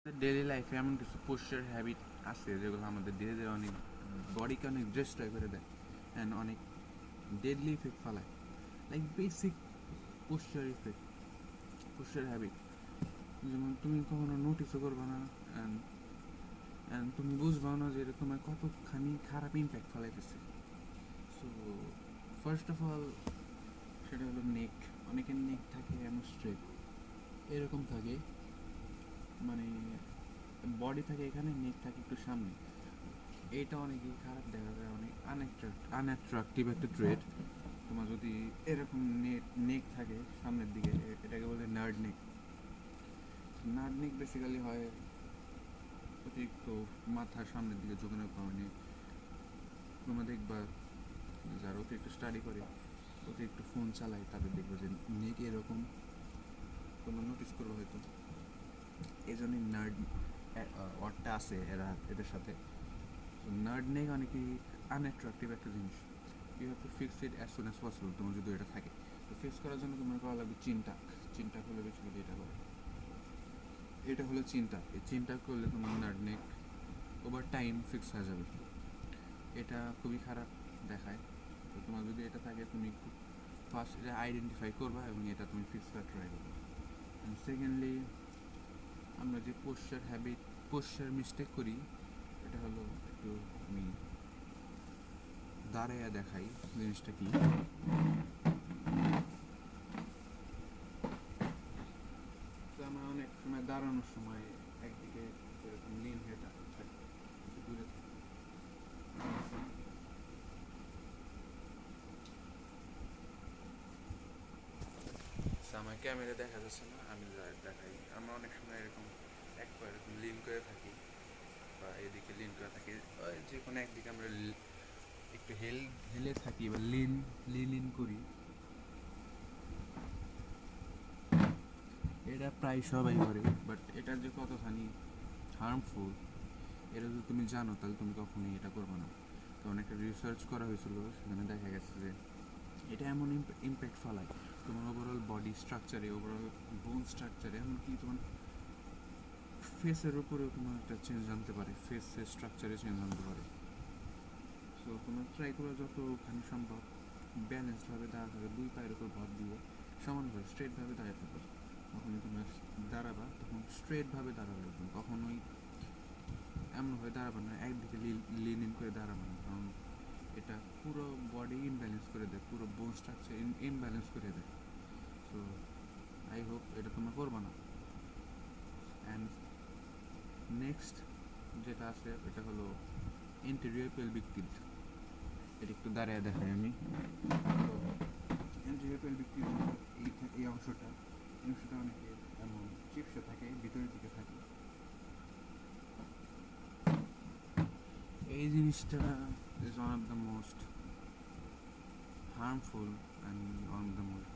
Daily লাইফে এমন কিছু পোশ্চার হ্যাবিট আছে যেগুলো আমাদের ধীরে ধীরে অনেক বডিকে অনেক ডিস্ট্রয় করে দেয় অ্যান্ড অনেক ডেডলি ইফেক্ট ফেলায়, like basic posture effect, posture habit. যেমন তুমি কখনো নোটিসও করবে না অ্যান্ড অ্যান্ড তুমি বুঝবাও না যে তোমার কতখানি খারাপ ইম্প্যাক্ট ফেলাইতেছে। সো ফার্স্ট অফ অল সেটা হলো নেক। অনেকের নেক থাকে এমন স্ট্রেট, এরকম থাকে, মানে বডি থাকে এখানে, নেক থাকে একটু সামনে। এইটা অনেকই খারাপ দেখা যায়, অনেক আনঅ্যাট্রাকটিভ একটা ট্রেড। তোমার যদি এরকম নেক থাকে সামনের দিকে, এটাকে বলে নার্ড নেক। নার্ড নেক বেসিক্যালি হয় অতিরিক্ত মাথার সামনের দিকে ঝুঁকানোর কারণে। তোমরা দেখবা যারা অতিরিক্ত স্টাডি করে, অতিরিক্ত ফোন চালায়, তাদের দেখবে যে নেক এরকম, তোমরা নোটিস করবো হয়তো। এই জন্যই নার্ড ওয়ার্ডটা আছে এদের সাথে। নার্ড নেক অনেকই আনঅ্যাট্রাকটিভ একটা জিনিস। You have to fix it as soon as possible. তোমার যদি এটা থাকে, তো ফিক্স করার জন্য তোমার করা লাগবে চিনটাক। চিনটাক হলে বেসিক্যালি এটা করে, এটা হলো চিনটাক। এই চিনটাক করলে তোমার নার্ড নেক ওভার টাইম ফিক্স হয়ে যাবে। এটা খুবই খারাপ দেখায়। তো তোমার যদি এটা থাকে, তুমি খুব ফার্স্ট এটা আইডেন্টিফাই করবা এবং এটা তুমি ফিক্স করার ট্রাই করবা। অ্যান্ড সেকেন্ডলি, আমরা যে পোশ্চার মিস্টেক করি, এটা হলো একটু আমি দাঁড়াইয়া দেখাই জিনিসটা কি। তো আমরা অনেক সময় দাঁড়ানোর সময় একদিকে এরকম লিন হয়ে থাকি, একটু দূরে থাকি। আমার ক্যামেরা দেখা যাচ্ছে না, আমি দেখাই। আমরা অনেক সময় এরকম এক পা এরকম লিন করে থাকি, বা এদিকে লিন করে থাকি, যে কোনো একদিকে আমরা একটু হেলে থাকি বা লিন করি। এটা প্রায় সবাই করে, বাট এটার যে কতখানি হার্মফুল এটা যদি তুমি জানো, তাহলে তুমি কখনোই এটা করবে না। কারণ একটা রিসার্চ করা হয়েছিল, সেখানে দেখা গেছে যে এটা এমন ইম্প্যাক্ট ফেলায় তোমার ওভারঅল বডি স্ট্রাকচারে, ওভারঅল বোন স্ট্রাকচারে, এমনকি তোমার ফেসের উপরেও তোমার একটা চেঞ্জ আনতে পারে, ফেসের স্ট্রাকচারে চেঞ্জ আনতে পারে। সো তোমার ট্রাই করো যতখানি সম্ভব ব্যালেন্সডভাবে দাঁড়াতে হবে, দুই পায়ের উপর ভর দিয়ে সমানভাবে স্ট্রেটভাবে দাঁড়াতে হবে। যখনই তোমরা দাঁড়াবা তখন স্ট্রেটভাবে দাঁড়াবে, একদম কখনোই এমনভাবে দাঁড়াবে না, একদিকে লিন ইন করে দাঁড়াবে না। কারণ এটা পুরো বডি ইমব্যালেন্স করে দেয়, পুরো বোন স্ট্রাকচার ইমব্যালেন্স করে দেয়। সো আই হোপ এটা তোমরা করবা না। অ্যান্ড নেক্সট যেটা আছে, এটা হলো ইন্টেরিয়র পেলভিক টিল্ট। এটা একটু দাঁড়িয়ে দেখাই আমি। তো ইন্টেরিয়র পেলভিক টিল্ট, এই অংশটা অনেকে এমন চিপসে থাকে, ভিতরের দিকে থাকে। এই জিনিসটা is one of the most harmful and one of the most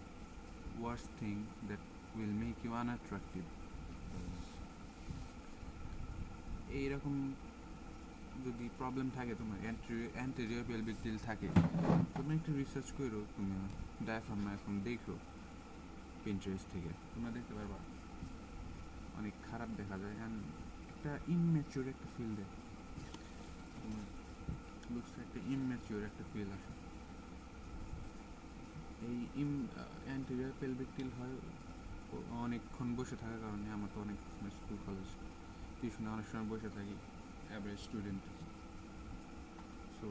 worst thing that will make you unattractive. এইরকম যদি প্রবলেম থাকে, তোমার অ্যান্টেরিয়র পেলভিক টিল থাকে, তুমি একটু রিসার্চ করো, তুমি ডায়াফ্রাম দেখো পিন্টারেস্ট থেকে, তোমরা দেখতে পারবা অনেক খারাপ দেখা যায় অ্যান্ড একটা ইমম্যাচিওর একটা ফিল দেয়। তোমার লুকসে একটা ইমম্যাচিওর একটা ফিল আসে। এই অ্যান্টেরিয়র পেলভিক টিল হয় অনেকক্ষণ বসে থাকার কারণে। আমার তো অনেক স্কুল কলেজ টিউশনে অনেক সময় বসে থাকি, অ্যাভারেজ স্টুডেন্ট। সো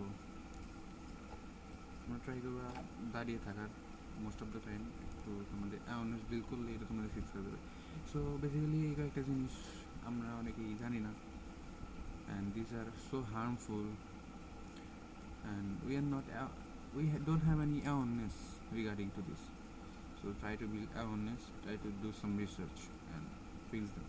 তোমরা ট্রাই করবা দাঁড়িয়ে থাকার মোস্ট অফ দ্য টাইম। একটু তোমাদের অ্যাওয়ারনেস বিল্ড করলে এটা তোমাদের ফিক্স হয়ে যাবে। সো বেসিক্যালি এই কয়েকটা জিনিস আমরা অনেকেই জানি না, and this are so harmful, and we don't have any awareness regarding to this. So try to build awareness, try to do some research and fix them.